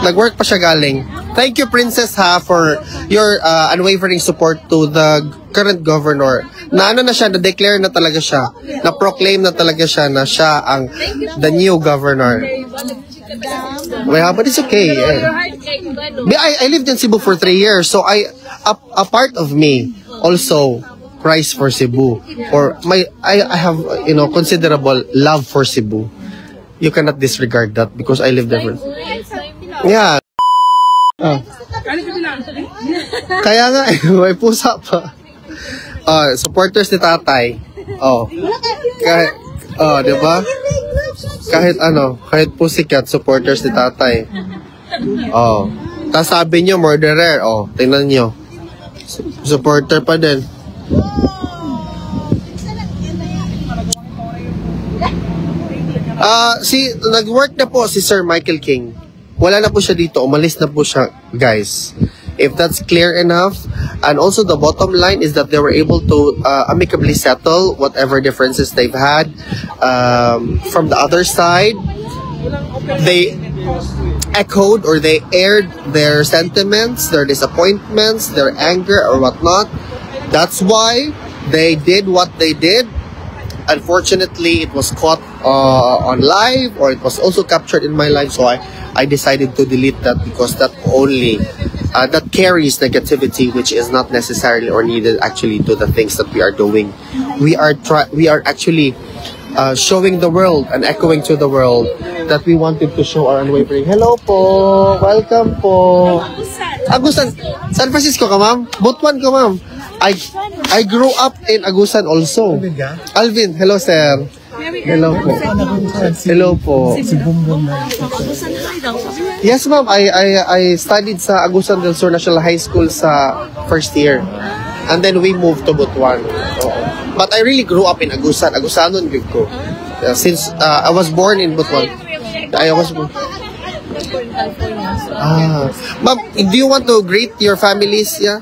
Nag-work pa siya galing. Thank you, Princess, ha, for your unwavering support to the current governor. Na ano na siya, na-declare na talaga siya. Na-proclaim na talaga siya na siya ang the new governor. Well, but it's okay. I lived in Cebu for 3 years, so a part of me also cries for Cebu, or I have considerable love for Cebu. You cannot disregard that because I live there. Yeah. Kaya nga, may pusa pa. Supporters ni tatay. Di ba? Kahit pusikat, supporters ni tatay. Tapos sabi nyo, murderer. Tingnan nyo. Supporter pa din. Nag-work na po si Sir Michael King. Wala na po siya dito. Umalis na po siya, guys. If that's clear enough. And also the bottom line is that they were able to amicably settle whatever differences they've had. From the other side, they echoed or they aired their sentiments, their disappointments, their anger or whatnot. That's why they did what they did. Unfortunately, it was caught on live, or it was also captured in my live, so I decided to delete that because that only that carries negativity, which is not necessarily or needed actually to the things that we are doing. We are actually showing the world and echoing to the world that we wanted to show our unwavering. Hello po, welcome po. Agusan, San Francisco ka, ma'am? Butuan ka, ma'am? I grew up in Agusan also. Alvin, hello sir. Hello po. Hello po. Yes ma'am, I studied sa Agusan del Sur National High School sa first year. And then we moved to Butuan. But I really grew up in Agusan. Agusanon gid ko. Since I was born in Butuan. Ma'am, do you want to greet your families? Yeah,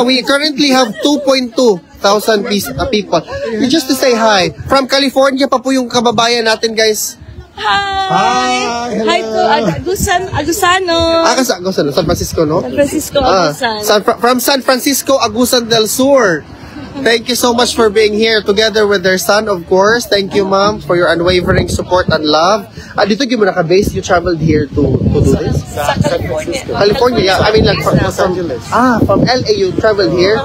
we currently have 2,200 people. Just to say hi. From California pa po yung kababayan natin, guys. Hi! Hi to Agusano. Agusano. San Francisco, no? San Francisco, Agusan. From San Francisco, Agusan del Sur. Thank you so much for being here together with their son, of course. Thank you, ma'am, for your unwavering support and love. Dito yung naka-base, you traveled here to do this? Sa California. California, yeah. I mean, like from LA, you traveled here?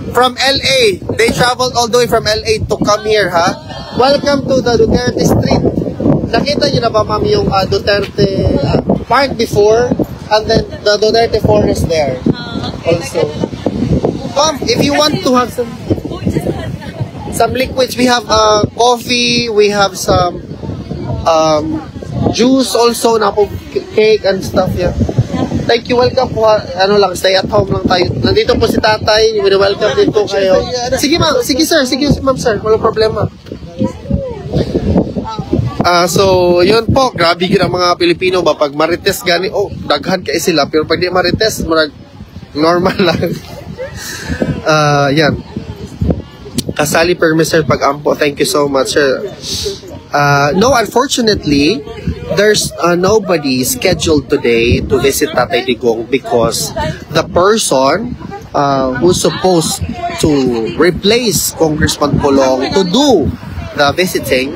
From LA, they traveled all the way from LA to come here, ha? Welcome to the Duterte Street. Nakita niyo na ba, ma'am, yung Duterte park before, and then the Duterte forest there also. Ma'am, if you want to have some liquids, we have coffee, we have some juice also, na po cake and stuff, yeah. Thank you, welcome po. Stay at home lang tayo. Nandito po si tatay, welcome din po kayo. Sige ma'am, sige sir, sige ma'am sir, walang problema. So, yun po, grabe gina mga Pilipino ba, pag marites gani, daghan kayo sila, pero pag di marites, normal lang. Yan. Kasali permis sir, pag-ampo, thank you so much sir. No, unfortunately, there's nobody scheduled today to visit Tatay Digong because the person who's supposed to replace Congressman Pulong to do the visiting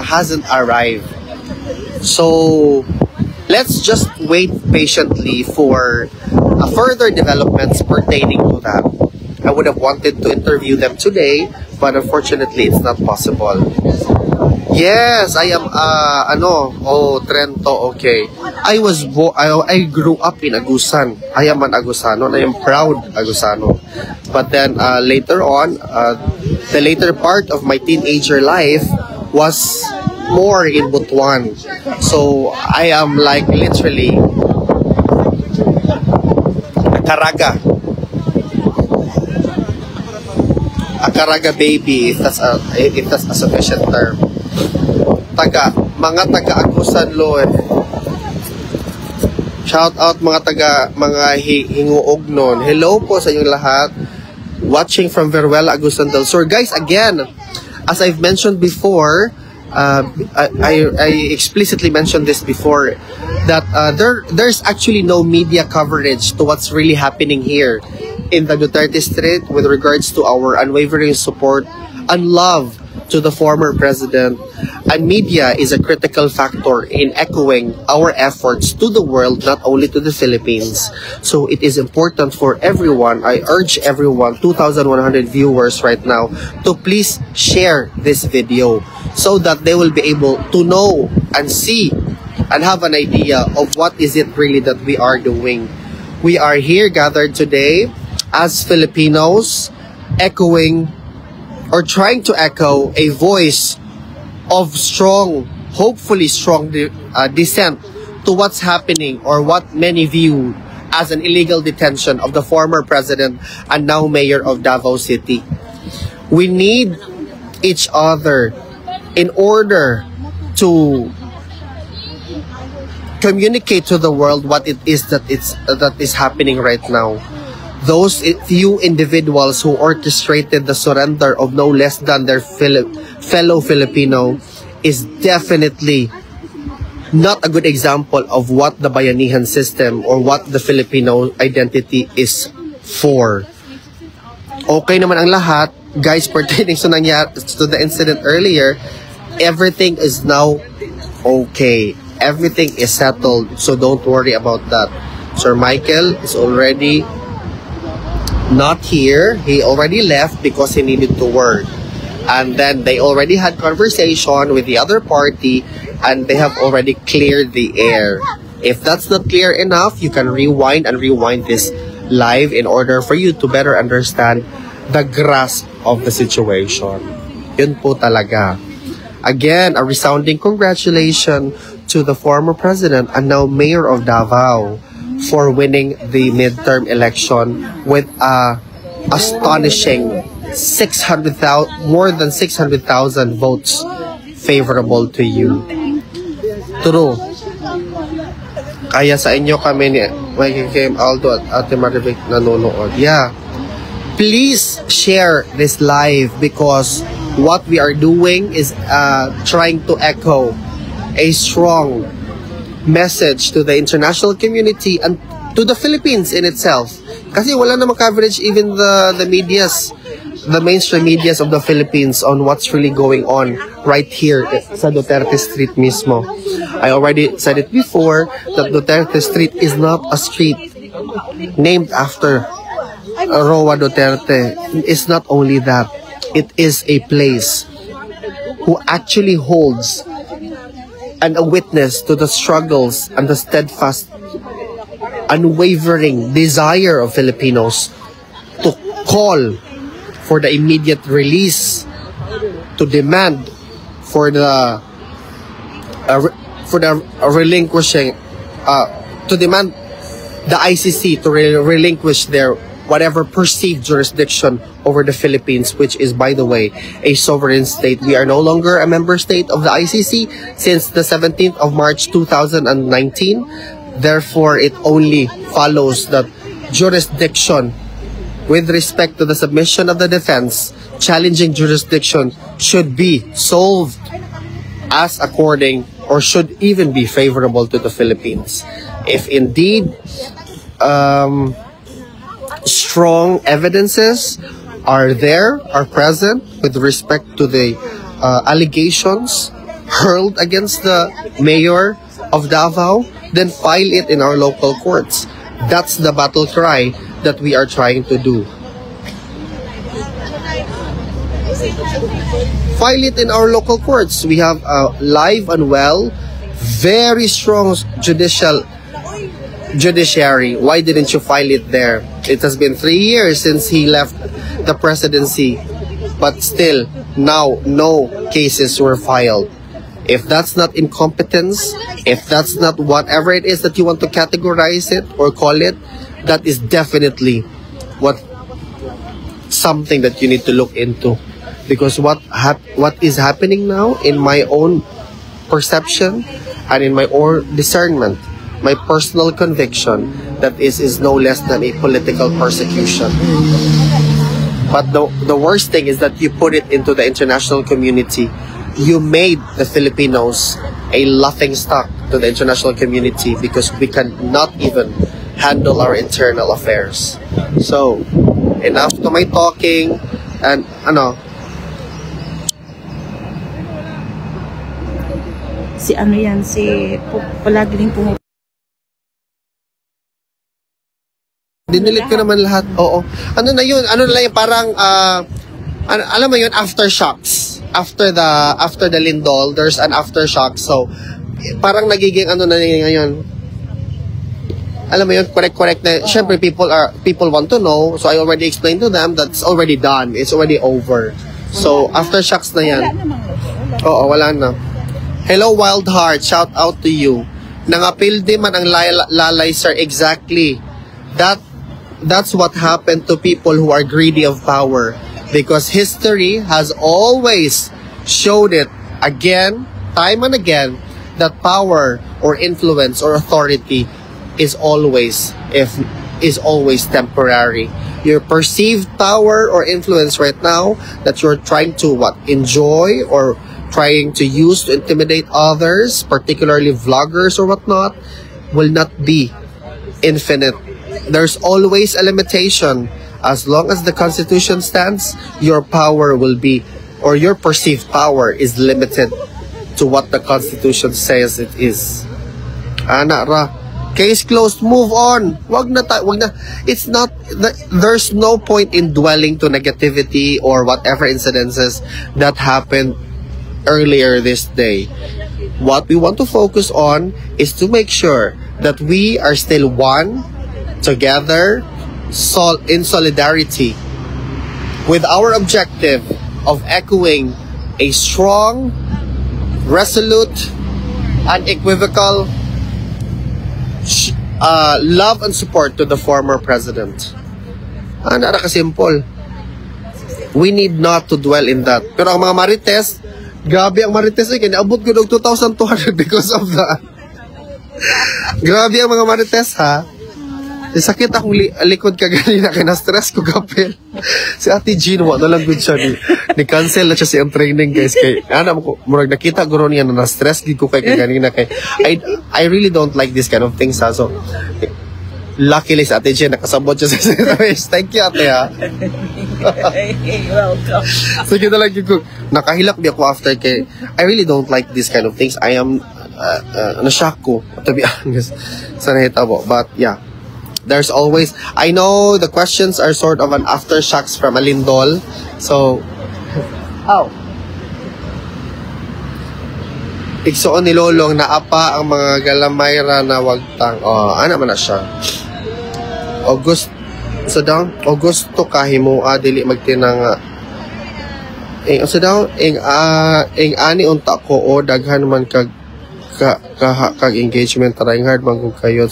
hasn't arrived. So let's just wait patiently for further developments pertaining to that. I would have wanted to interview them today, but unfortunately it's not possible. Yes, I am Trento, okay. I grew up in Agusan. I am an Agusano and I am proud Agusano. But then later on, the later part of my teenager life was more in Butuan. So I am like literally a Caraga baby, if that's a sufficient term. Mga taga Agusan Loe. Shout out mga hinguog nun. Hello po sa inyong lahat. Watching from Veruela, Agusan del Sur. Guys, again, as I've mentioned before, I explicitly mentioned this before. that there's actually no media coverage to what's really happening here in the Duterte Street with regards to our unwavering support and love to the former president. And media is a critical factor in echoing our efforts to the world, not only to the Philippines. So it is important for everyone, I urge everyone, 2,100 viewers right now, to please share this video so that they will be able to know and see and have an idea of what is it really that we are doing. We are here gathered today as Filipinos, echoing or trying to echo a voice of strong, hopefully strong dissent to what's happening or what many view as an illegal detention of the former president and now mayor of Davao City. We need each other in order to communicate to the world what it is that is happening right now. Those few individuals who orchestrated the surrender of no less than their fellow Filipino is definitely not a good example of what the Bayanihan system or what the Filipino identity is for. Okay naman ang lahat, guys, pertaining to the incident earlier. Everything is now okay. Everything is settled, so don't worry about that. Sir Michael is already not here. He already left because he needed to work. And then they already had conversation with the other party and they have already cleared the air. If that's not clear enough, you can rewind this live in order for you to better understand the grasp of the situation. Yun po talaga. Again, a resounding congratulations to the former president and now mayor of Davao for winning the midterm election with a astonishing more than 600,000 votes favorable to you. True. Kaya sa inyo kami ni Mikey Kim, Aldo at Ate Marivic nanonood. Yeah. Please share this live because what we are doing is trying to echo a strong message to the international community and to the Philippines in itself. Kasi wala namang coverage even the medias, the mainstream medias of the Philippines on what's really going on right here sa Duterte Street mismo. I already said it before that Duterte Street is not a street named after Roa Duterte. It's not only that. It is a place who actually holds and a witness to the struggles and the steadfast, unwavering desire of Filipinos to call for the immediate release, to demand for the relinquishing, to demand the ICC to relinquish their whatever perceived jurisdiction over the Philippines, which is, by the way, a sovereign state. We are no longer a member state of the ICC since the 17th of March 2019. Therefore, it only follows that jurisdiction with respect to the submission of the defense, challenging jurisdiction should be solved as according or should even be favorable to the Philippines. If indeed strong evidences are present with respect to the allegations hurled against the mayor of Davao, then file it in our local courts. That's the battle cry that we are trying to do. File it in our local courts. We have a live and well, very strong judiciary. Why didn't you file it there? It has been 3 years since he left the presidency, but still now no cases were filed. If that's not incompetence, if that's not whatever it is that you want to categorize it or call it, that is definitely something that you need to look into. Because what is happening now, in my own perception and in my own discernment, my personal conviction, that is no less than a political persecution. But the worst thing is that you put it into the international community. You made the Filipinos a laughing stock to the international community because we cannot even handle our internal affairs. So, enough to my talking, and Si ano yan, si palagi din po. Dinilit ko naman lahat. Oo. Ano na yun? Ano na lang yun? Parang, alam mo yun, aftershocks. After the Lindol, there's an aftershock. So, parang nagiging ano na yun ngayon. Alam mo yun, correct na. Siyempre, people want to know. So, I already explained to them that's already done. It's already over. So, aftershocks na yan. Oo, wala na. Hello, Wild Heart. Shout out to you. Nangapildi man ang lalay, sir. Exactly. That's what happened to people who are greedy of power, because history has always showed it again, time and again, that power or influence or authority is always temporary. Your perceived power or influence right now that you're trying to enjoy or trying to use to intimidate others, particularly vloggers or whatnot, will not be infinite. There's always a limitation. As long as the Constitution stands, your power will be, or your perceived power is limited to what the Constitution says it is. Ana ra. Case closed, move on. Wag na. It's not, there's no point in dwelling to negativity or whatever incidences that happened earlier this day. What we want to focus on is to make sure that we are still one, together, in solidarity with our objective of echoing a strong, resolute, unequivocal love and support to the former president. Nara ka-simple. We need not to dwell in that. Pero ang mga Marites, grabe ang Marites ay kinaabot ko ng 2,200 because of that. Grabe ang mga Marites, ha? Sakit akong likod ka ganina, kaya na-stress ko kapil. Si Ate Jean, wala lang good siya ni cancel na siya siyang training, guys. Kay, murag nakita ko ron niya na na-stress ko kay ganina. Kay, I really don't like this kind of things, ha. So, luckily si Ate Jean, nakasabot siya sa service. Thank you, Ate, ha. Welcome. Sige na lang ko. Nakahilak di ako after kay, I really don't like this kind of things. I am, na-shock ko, to be honest, sa nahitabo. But, yeah. There's always, I know the questions are sort of an aftershocks from a Lindol. So, Igsoon ni Lolong na apa ang mga galamayra na wagtang. Ano man na siya. Augusto kahimua dili magtinanga. Ing ani unta ko o daghan man kag engagement trying hard magug kayot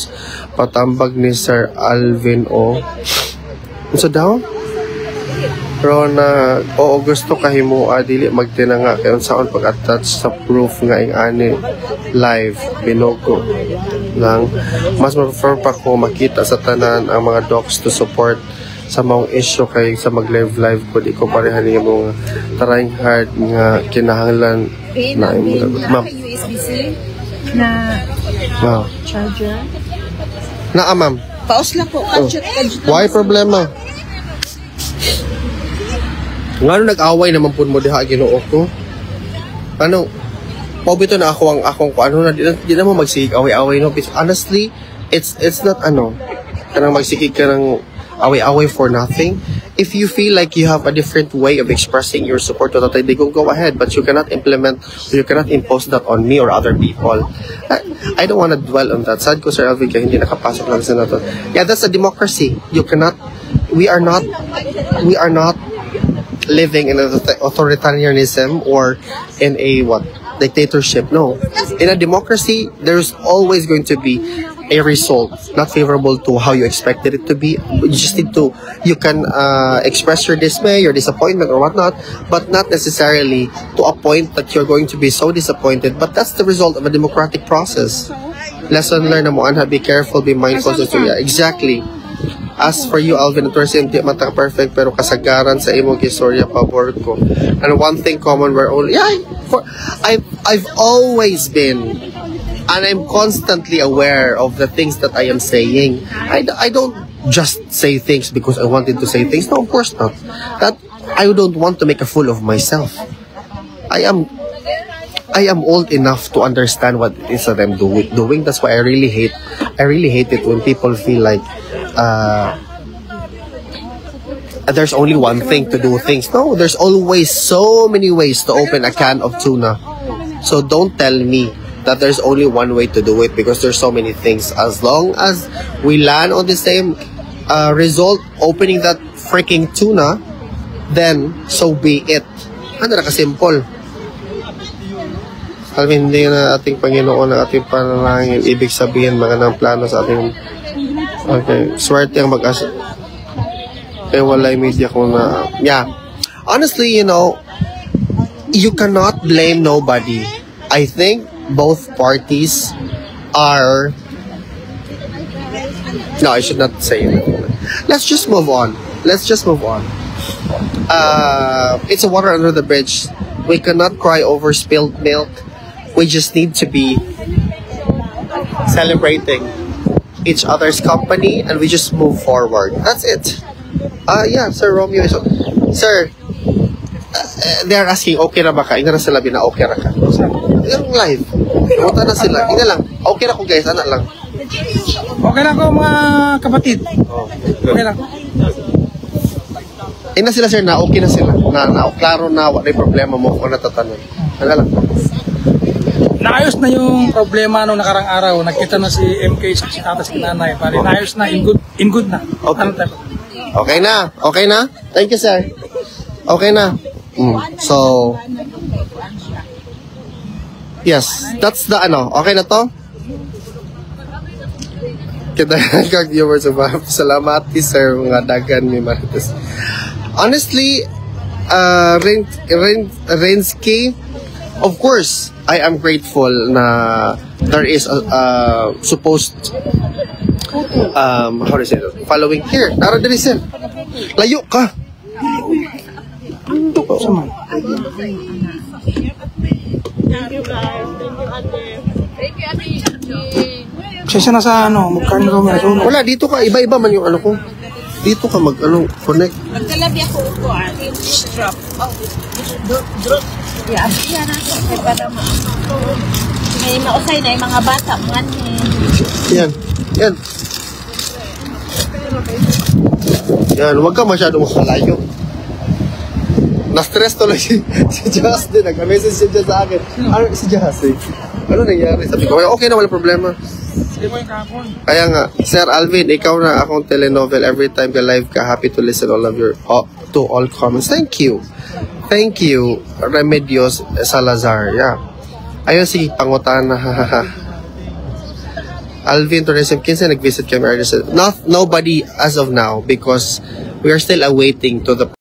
patambag ni Sir Alvin o Rona o gusto kahimua dili magtinanga kay unsaon pag-attach sa proof nga ing ani live binogo lang. Mas prefer pa ko makita sa tanan ang mga docs to support sa maong issue kay sa mag-live ko di ko parehan niya mga trying hard nga kinahanglan na ma'am USB-C na charger. Ma'am. Paus lang po. Why problema? Ngano nag-away naman po mo diha Ginoo ko? Ano? Pobito na akong ano na di na mo magsigig away-away no. Honestly, it's not kanang magsigig ka ng away-away for nothing. If you feel like you have a different way of expressing your support to Tatay Digong, go ahead. But you cannot you cannot impose that on me or other people. I don't want to dwell on that. Sad ko, Sir Alvin, hindi nakapasok lang sa nato. Yeah, that's a democracy. We are not living in an authoritarianism or in a dictatorship. No. In a democracy, there's always going to be a result not favorable to how you expected it to be. You just need to, you can express your dismay, your disappointment or whatnot, but not necessarily to a point that you're going to be so disappointed. But that's the result of a democratic process. Lesson learned mo, Anha, be careful, be mindful. Yeah, exactly. As for you, Alvin, hindi mata perfect pero kasagaran sa imong istorya pabor ko. And one thing common we're only I've always been And I'm constantly aware of the things that I am saying. I don't just say things because I wanted to say things. No, of course not. That I don't want to make a fool of myself. I am old enough to understand what it is that I'm doing. That's why I really hate it when people feel like there's only one thing to do things. No, there's always so many ways to open a can of tuna. So don't tell me that there's only one way to do it, because there's so many things. As long as we land on the same result, opening that freaking tuna, then so be it. Ano na kasimple. Alvin, hindi na ating Panginoon ang ating panalangin. Ibig sabihin, magandang plano sa ating... Okay, swerte ang mag-asa. Eh, wala yung media ko na... Yeah. Honestly, you know, you cannot blame nobody. I think both parties are... No, I should not say it. Let's just move on. Let's just move on. It's a water under the bridge. We cannot cry over spilled milk. We just need to be celebrating each other's company, and we just move forward. That's it. Yeah, Sir Romeo. Sir, they're asking, okay na ba ka? Ina na sila na okay na ka. Yung live. Punta na sila. Ina lang. Okay na ko guys. Ano lang. Okay lang ko mga kapatid. Okay lang. Ina sila sir na okay na sila. Na klaro na wala yung problema mo kung natatanong. Ano lang. Naayos na yung problema nung nakarang araw. Nagkita na si MK sa si tata si nanay. Pare, naayos na, in good na. Okay. Ano tayo? Okay na. Okay na? Thank you, sir. Okay na. So, yes. That's the ano. Okay na to? Kita kag viewers of salamat sir mga dagan ni Marites. Honestly, Rensky, of course, I am grateful na there is a supposed how to say that? Following here. Nara diri sir. Layo ka. Sensya na sa ano, magkain ko may sunog. Wala, dito ka. Iba-iba man yung ano ko. Dito ka connect. Magkalabi ako ko, drop. Drop. Yan na ako. Para may mausay na yung mga bata. Yan. Yan, huwag ka masyadong makalayo. Na-stress tuloy si Justin. Nag-message siya dyan sa akin. Ano si Justin? Ano nangyari? Sabi ko, okay na, wala problema. Kaya nga, Sir Alvin, ikaw na akong telenovel. Every time ka live ka, happy to listen all of your to all comments. Thank you, Remedios Salazar. Yeah. Ayun si Pangutana. Alvin Tourism, kinsa nag-visit kami earlier. Nobody as of now, because we are still awaiting to the